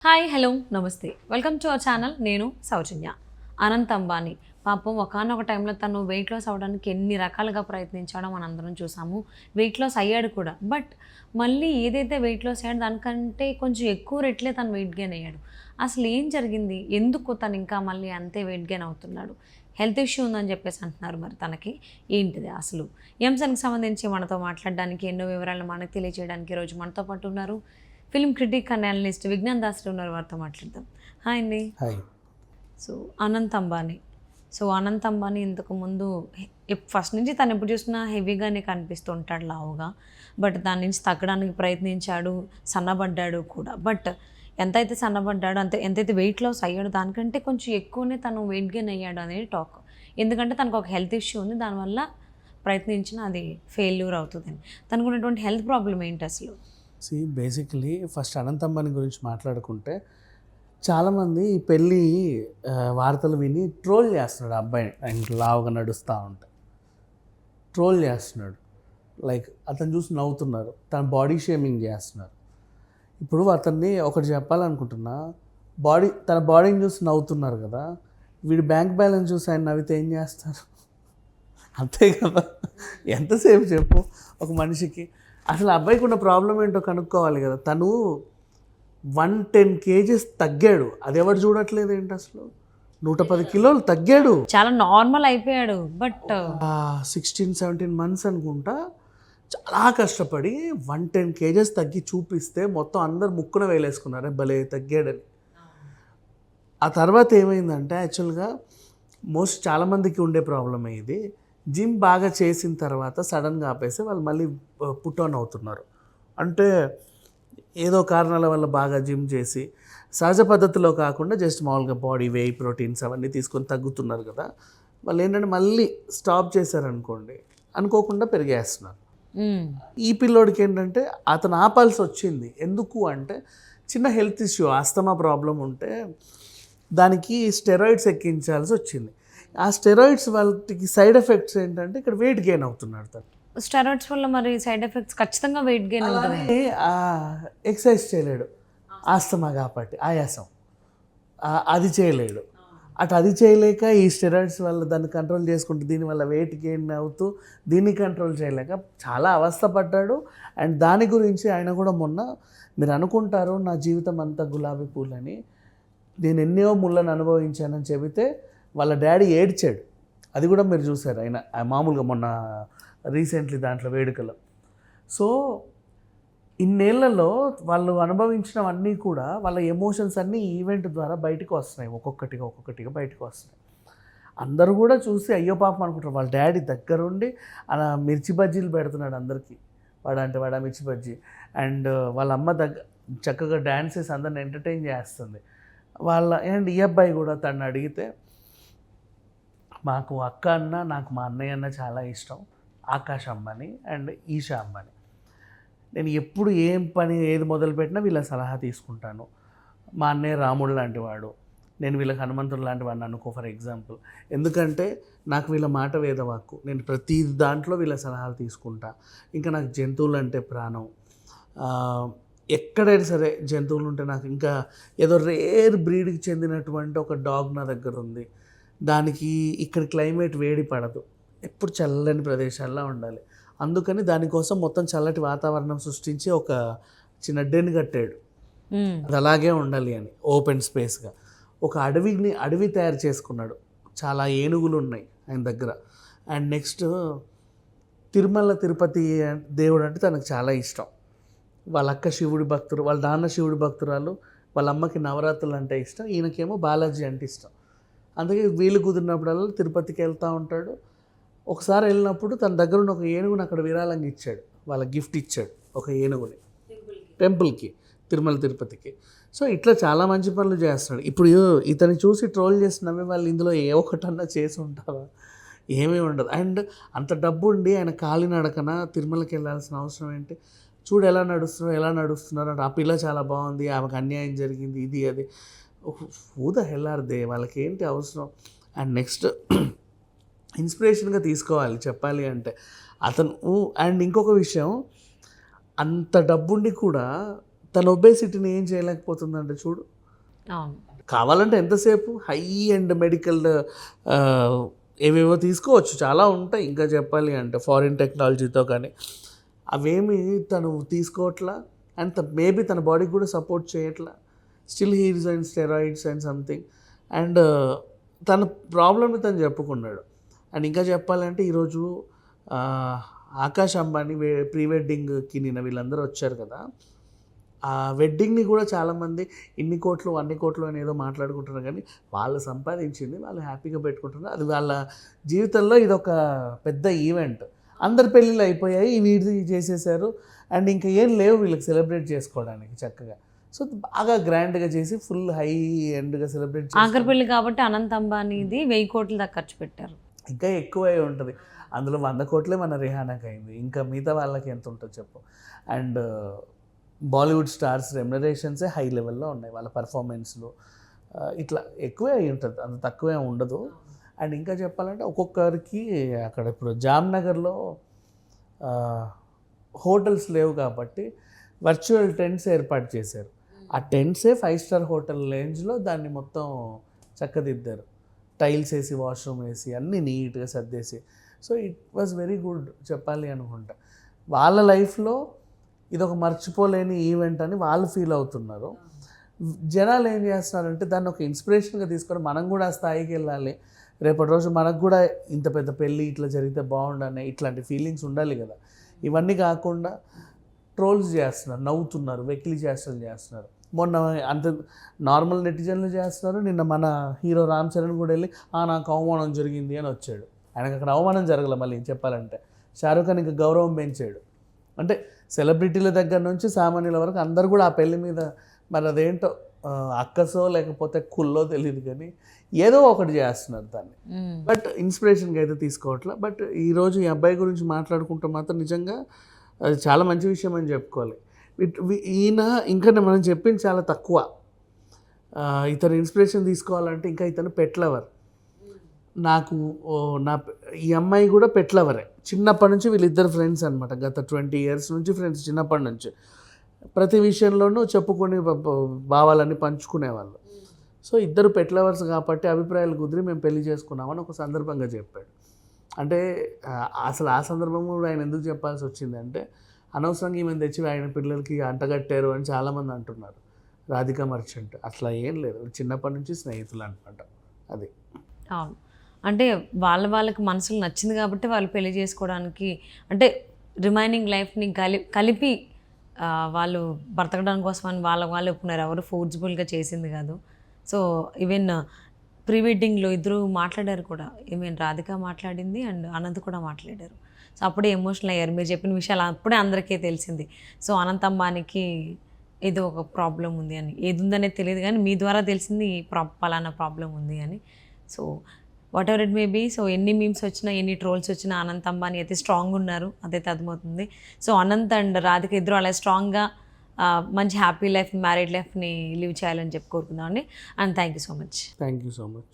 Hi hello నమస్తే welcome to our channel. నేను సౌజన్య. అనంత్ అంబానీ పాపం ఒకానొక టైంలో తను వెయిట్ లాస్ అవ్వడానికి ఎన్ని రకాలుగా ప్రయత్నించాడో మనందరం చూసాము. వెయిట్ లాస్ అయ్యాడు కూడా. బట్ మళ్ళీ ఏదైతే వెయిట్ లాస్ అయ్యాడో దానికంటే కొంచెం ఎక్కువ రెట్లే తను వెయిట్ గెయిన్ అయ్యాడు. అసలు ఏం జరిగింది? ఎందుకు తను ఇంకా మళ్ళీ అంతే వెయిట్ గెయిన్ అవుతున్నాడు? హెల్త్ ఇష్యూ ఉందని చెప్పేసి అంటున్నారు. మరి తనకి ఏంటిది అసలు? ఈ అంశానికి సంబంధించి మనతో మాట్లాడడానికి ఎన్నో వివరాలు మనకు తెలియజేయడానికి ఈరోజు మనతో పాటు ఉన్నారు film critic and analyst Vignan Das ఉన్నారు. వారితో మాట్లాడదాం. హాయ్ అండి. హాయ్. సో అనంత్ అంబానీ ఇంతకు ముందు ఫస్ట్ నుంచి తను ఎప్పుడు చూసినా హెవీగానే కనిపిస్తూ ఉంటాడు, లావుగా. బట్ దాని నుంచి తగ్గడానికి ప్రయత్నించాడు, సన్నబడ్డాడు కూడా. బట్ ఎంతైతే సన్నబడ్డాడో ఎంతైతే వెయిట్ లాస్ అయ్యాడో దానికంటే కొంచెం ఎక్కువనే తను వెయిట్ గెయిన్ అయ్యాడు అనేది టాక్. ఎందుకంటే తనకు ఒక హెల్త్ ఇష్యూ ఉంది, దానివల్ల ప్రయత్నించిన అది ఫెయిల్యూర్ అవుతుందని. తనకు ఉన్నటువంటి హెల్త్ ప్రాబ్లం ఏంటి అసలు? బేసిక్లీ ఫస్ట్ అనంత్ అంబానీ గురించి మాట్లాడుకుంటే చాలామంది ఈ పెళ్ళి వార్తలు విని ట్రోల్ చేస్తున్నాడు. అబ్బాయిని ఆయన లావుగా నడుస్తూ ఉంటే ట్రోల్ చేస్తున్నాడు. లైక్ అతను చూసి నవ్వుతున్నారు, తన బాడీ షేమింగ్ చేస్తున్నారు. ఇప్పుడు అతన్ని ఒకటి చెప్పాలనుకుంటున్నా, తన బాడీని చూసి నవ్వుతున్నారు కదా, వీడి బ్యాంక్ బ్యాలెన్స్ చూసి ఆయన నవ్వితే ఏం చేస్తారు? అంతే కదా. ఎంతసేపు చెప్పు ఒక మనిషికి. అసలు అబ్బాయికి ఉన్న ప్రాబ్లం ఏంటో కనుక్కోవాలి కదా. తను 110 kgs తగ్గాడు. అది ఎవరు చూడట్లేదు ఏంటి అసలు? 110 కిలోలు తగ్గాడు. చాలా నార్మల్ అయిపోయాడు. బట్ 16-17 months అనుకుంటా చాలా కష్టపడి 110 kgs తగ్గి చూపిస్తే మొత్తం అందరు ముక్కున వేలేసుకున్నారే భలే తగ్గాడని. ఆ తర్వాత ఏమైందంటే యాక్చువల్గా చాలామందికి ఉండే ప్రాబ్లమే ఇది. జిమ్ బాగా చేసిన తర్వాత సడన్గా ఆపేసి వాళ్ళు మళ్ళీ పుట్ ఆన్ అవుతున్నారు. అంటే ఏదో కారణాల వల్ల బాగా జిమ్ చేసి సహజ పద్ధతిలో కాకుండా జస్ట్ మామూలుగా బాడీ వేయి ప్రోటీన్స్ అవన్నీ తీసుకొని తగ్గుతున్నారు కదా, వాళ్ళు ఏంటంటే మళ్ళీ స్టాప్ చేశారనుకోండి అనుకోకుండా పెరిగేస్తున్నారు. ఈ పిల్లోడికి ఏంటంటే అతను ఆపాల్సి వచ్చింది. ఎందుకు అంటే చిన్న హెల్త్ ఇష్యూ, ఆస్తమా ప్రాబ్లం ఉంటే దానికి స్టెరాయిడ్స్ ఎక్కించాల్సి వచ్చింది. ఆ స్టెరాయిడ్స్ వాళ్ళకి సైడ్ ఎఫెక్ట్స్ ఏంటంటే ఇక్కడ వెయిట్ గెయిన్ అవుతున్నాడు. తను స్టెరాయిడ్స్ వల్ల మరి సైడ్ ఎఫెక్ట్స్ ఖచ్చితంగా వెయిట్ గెయిన్ ఉంటుంది. ఎక్సర్సైజ్ చేయలేడు, ఆస్తమా కాబట్టి ఆయాసం, అది చేయలేడు. అది చేయలేక ఈ స్టెరాయిడ్స్ వల్ల దాన్ని కంట్రోల్ చేసుకుంటూ దీనివల్ల వెయిట్ గెయిన్ అవుతూ దీన్ని కంట్రోల్ చేయలేక చాలా అవస్థపడ్డాడు. అండ్ దాని గురించి ఆయన కూడా మొన్న, మీరు అనుకుంటారు నా జీవితం అంతా గులాబీ పూలని, నేను ఎన్నో ముళ్ళను అనుభవించానని చెబితే వాళ్ళ డాడీ ఏడ్చాడు. అది కూడా మీరు చూసారు ఆయన మామూలుగా మొన్న రీసెంట్లీ దాంట్లో వేడుకలో. సో ఇన్నేళ్లలో వాళ్ళు అనుభవించినవన్నీ కూడా వాళ్ళ ఎమోషన్స్ అన్నీ ఈవెంట్ ద్వారా బయటకు వస్తున్నాయి, ఒక్కొక్కటిగా బయటకు వస్తున్నాయి. అందరూ కూడా చూసి అయ్యో పాపం అనుకుంటారు. వాళ్ళ డాడీ దగ్గరుండి అలా మిర్చి బజ్జీలు పెడుతున్నాడు అందరికీ, వాడ మిర్చి బజ్జీ. అండ్ వాళ్ళ అమ్మ చక్కగా డ్యాన్స్ చేసి అందరిని ఎంటర్టైన్ చేస్తుంది. అండ్ ఈ అబ్బాయి కూడా తను అడిగితే, మాకు అక్క అన్న, నాకు మా అన్నయ్య అన్న చాలా ఇష్టం, ఆకాష్ అంబానీ అండ్ ఈషా అంబానీ. నేను ఎప్పుడు ఏం పని ఏది మొదలుపెట్టినా వీళ్ళ సలహా తీసుకుంటాను. మా అన్నయ్య రాముడు లాంటి వాడు, నేను వీళ్ళకి హనుమంతుడు లాంటి వాడిని అనుకో ఫర్ ఎగ్జాంపుల్. ఎందుకంటే నాకు వీళ్ళ మాట వేదవాక్కు, నేను ప్రతి దాంట్లో వీళ్ళ సలహాలు తీసుకుంటా. ఇంకా నాకు జంతువులు అంటే ప్రాణం. ఎక్కడైనా సరే జంతువులు ఉంటే నాకు, ఇంకా ఏదో రేర్ బ్రీడ్కి చెందినటువంటి ఒక డాగ్ నా దగ్గర ఉంది. దానికి ఇక్కడ క్లైమేట్ వేడి పడదు, ఎప్పుడు చల్లని ప్రదేశాల్లో ఉండాలి. అందుకని దానికోసం మొత్తం చల్లటి వాతావరణం సృష్టించి ఒక చిన్న డెన్ కట్టాడు. అది అలాగే ఉండాలి అని ఓపెన్ స్పేస్గా ఒక అడవి తయారు చేసుకున్నాడు. చాలా ఏనుగులు ఉన్నాయి ఆయన దగ్గర. అండ్ నెక్స్ట్ తిరుమల తిరుపతి దేవుడు అంటే తనకు చాలా ఇష్టం. వాళ్ళ అక్క శివుడి భక్తుడు, వాళ్ళ నాన్న శివుడి భక్తురాలు, వాళ్ళ అమ్మకి నవరాత్రులు అంటే ఇష్టం, ఈయనకేమో బాలాజీ అంటే ఇష్టం. అందుకే వీలు కుదిరినప్పుడల్లా తిరుపతికి వెళ్తూ ఉంటాడు. ఒకసారి వెళ్ళినప్పుడు తన దగ్గర ఉన్న ఒక ఏనుగుని అక్కడ విరాళంగా ఇచ్చాడు, వాళ్ళకి గిఫ్ట్ ఇచ్చాడు ఒక ఏనుగుని టెంపుల్కి, తిరుమల తిరుపతికి. సో ఇట్లా చాలా మంచి పనులు చేస్తున్నాడు. ఇప్పుడు ఇతన్ని చూసి ట్రోల్ చేసినవి వాళ్ళు ఇందులో ఏ ఒక్కటన్నా చేసి ఉంటారా? ఏమీ ఉండదు. అండ్ అంత డబ్బు ఉండి ఆయన కాలినడకన తిరుమలకి వెళ్ళాల్సిన అవసరం ఏంటి? చూడు ఎలా నడుస్తున్నారు అంటే, ఆ పిల్ల చాలా బాగుంది, ఆమెకు అన్యాయం జరిగింది, ఇది అది. హెల్లార్దే, వాళ్ళకి ఏంటి అవసరం? అండ్ నెక్స్ట్ ఇన్స్పిరేషన్గా తీసుకోవాలి చెప్పాలి అంటే అతను. అండ్ ఇంకొక విషయం, అంత డబ్బుండి కూడా తన ఒబేసిటీని ఏం చేయలేకపోతుందంటే చూడు, అవును. కావాలంటే ఎంతసేపు హై అండ్ మెడికల్ ఏవేవో తీసుకోవచ్చు, చాలా ఉంటాయి ఇంకా చెప్పాలి అంటే ఫారిన్ టెక్నాలజీతో, కానీ అవేమి తను తీసుకోవట్లా అండ్ మేబీ తన బాడీకి కూడా సపోర్ట్ చేయట్లా. Still he's and steroids and something. And తన ప్రాబ్లమ్ని తను చెప్పుకున్నాడు. అండ్ ఇంకా చెప్పాలంటే ఈరోజు ఆకాష్ అంబానీ ప్రీ వెడ్డింగ్కి నిన్న వీళ్ళందరూ వచ్చారు కదా, ఆ వెడ్డింగ్ని కూడా చాలామంది ఇన్ని కోట్లు అన్ని కోట్లు అని ఏదో మాట్లాడుకుంటున్నారు, కానీ వాళ్ళు సంపాదించింది వాళ్ళు హ్యాపీగా పెట్టుకుంటున్నారు. అది వాళ్ళ జీవితంలో ఇది ఒక పెద్ద ఈవెంట్. అందరి పెళ్ళిళ్ళు అయిపోయాయి, వీడిది చేసేసారు అండ్ ఇంకా ఏం లేవు వీళ్ళకి సెలబ్రేట్ చేసుకోవడానికి చక్కగా. సో బాగా గ్రాండ్గా చేసి ఫుల్ హై ఎండ్గా సెలబ్రేట్ చేసి, ఆఖరి పెళ్లి కాబట్టి అనంత్ అంబానీది 1000 కోట్ల దాకా ఖర్చు పెట్టారు. ఇంకా ఎక్కువై ఉంటుంది. అందులో 100 కోట్లే మన రిహానాకి అయింది, ఇంకా మిగతా వాళ్ళకి ఎంత ఉంటుందో చెప్పు. అండ్ బాలీవుడ్ స్టార్స్ రెమ్యునరేషన్సే హై లెవెల్లో ఉన్నాయి, వాళ్ళ పర్ఫార్మెన్స్లు ఇట్లా ఎక్కువే అయి ఉంటుంది, అంత తక్కువే ఉండదు. అండ్ ఇంకా చెప్పాలంటే ఒక్కొక్కరికి అక్కడ ఇప్పుడు జామ్నగర్లో హోటల్స్ లేవు కాబట్టి వర్చువల్ టెంట్స్ ఏర్పాటు చేశారు. ఆ టెంట్సే 5 స్టార్ హోటల్ రేంజ్లో దాన్ని మొత్తం చక్కదిద్దారు, టైల్స్ వేసి వాష్రూమ్ వేసి అన్నీ నీట్గా సర్దేసి. So it was very good చెప్పాలి అనుకుంటా. వాళ్ళ లైఫ్లో ఇదొక మర్చిపోలేని ఈవెంట్ అని వాళ్ళు ఫీల్ అవుతున్నారు. జనాలు ఏం చేస్తున్నారంటే దాన్ని ఒక ఇన్స్పిరేషన్గా తీసుకొని మనం కూడా ఆ స్థాయికి వెళ్ళాలి, రేపటి రోజు మనకు కూడా ఇంత పెద్ద పెళ్ళి ఇట్లా జరిగితే బాగుండనే ఇట్లాంటి ఫీలింగ్స్ ఉండాలి కదా. ఇవన్నీ కాకుండా ట్రోల్స్ చేస్తున్నారు, నవ్వుతున్నారు, వెకిలి చేష్టలు చేస్తున్నారు. మొన్న అంత నార్మల్ నెటిజన్లు చేస్తున్నారు. నిన్న మన హీరో రామ్ చరణ్ కూడా వెళ్ళి నాకు అవమానం జరిగింది అని వచ్చాడు. ఆయనకు అక్కడ అవమానం జరగలే, మళ్ళీ చెప్పాలంటే షారూఖ్ ఖాన్ ఇంకా గౌరవం పెంచాడు. అంటే సెలబ్రిటీల దగ్గర నుంచి సామాన్యుల వరకు అందరు కూడా ఆ పెళ్లి మీద మరి అదేంటో అక్కసో లేకపోతే కుల్లో తెలియదు కానీ ఏదో ఒకటి చేస్తున్నారు దాన్ని. బట్ ఇన్స్పిరేషన్గా అయితే తీసుకోవట్లే. బట్ ఈరోజు ఈ అబ్బాయి గురించి మాట్లాడుకుంటే మాత్రం నిజంగా అది చాలా మంచి విషయం అని చెప్పుకోవాలి. ఈయన ఇంకా మనం చెప్పింది చాలా తక్కువ. ఇతను ఇన్స్పిరేషన్ తీసుకోవాలంటే ఇంకా ఇతను పెట్ లవర్. నాకు ఈ అమ్మాయి కూడా పెట్ లవరే. చిన్నప్పటి నుంచి వీళ్ళిద్దరు ఫ్రెండ్స్ అనమాట, గత 20 years నుంచి ఫ్రెండ్స్, చిన్నప్పటి నుంచి ప్రతి విషయంలోనూ చెప్పుకొని భావాలన్నీ పంచుకునేవాళ్ళు. సో ఇద్దరు పెట్ లవర్స్ కాబట్టి అభిప్రాయాలు కుదిరి మేము పెళ్లి చేసుకున్నామని ఒక సందర్భంగా చెప్పాడు. అంటే అసలు ఆ సందర్భం కూడా ఆయన ఎందుకు చెప్పాల్సి వచ్చింది అంటే, అనవసరంగా ఈమెను తెచ్చి ఆయన పిల్లలకి అంటగట్టారు అని చాలామంది అంటున్నారు. రాధికా మర్చెంట్ అట్లా ఏం లేదు, చిన్నప్పటి నుంచి స్నేహితులు అనమాట. అది అవును. అంటే వాళ్ళకి మనసులు నచ్చింది కాబట్టి వాళ్ళు పెళ్లి చేసుకోవడానికి, అంటే రిమైనింగ్ లైఫ్ని కలిపి వాళ్ళు బ్రతకడం కోసం అని వాళ్ళు ఒప్పుకున్నారు. ఎవరు ఫోర్స్ఫుల్గా చేసింది కాదు. సో ఈవెన్ ప్రీ వెడ్డింగ్లో ఇద్దరు మాట్లాడారు కూడా. ఈవెన్ రాధిక మాట్లాడింది అండ్ అనంత్ కూడా మాట్లాడారు. సో అప్పుడే ఎమోషనల్ అయ్యారు. మీరు చెప్పిన విషయాలు అప్పుడే అందరికీ తెలిసింది. సో అనంత్ అంబానీకి ఏదో ఒక ప్రాబ్లం ఉంది అని, ఏది ఉందనేది తెలియదు కానీ మీ ద్వారా తెలిసింది పలానా ప్రాబ్లం ఉంది అని. So whatever it may be. So ఎన్ని మీమ్స్ వచ్చినా ఎన్ని ట్రోల్స్ వచ్చినా అనంత్ అంబానీ అయితే స్ట్రాంగ్ ఉన్నారు, అదైతే అర్థమవుతుంది. సో అనంత్ అండ్ రాధిక ఇద్దరు అలా స్ట్రాంగ్గా మంచి హ్యాపీ లైఫ్, మ్యారీడ్ లైఫ్ని లివ్ చేయాలని చెప్పి కోరుకుందామండి. And thank you so much. Thank you so much.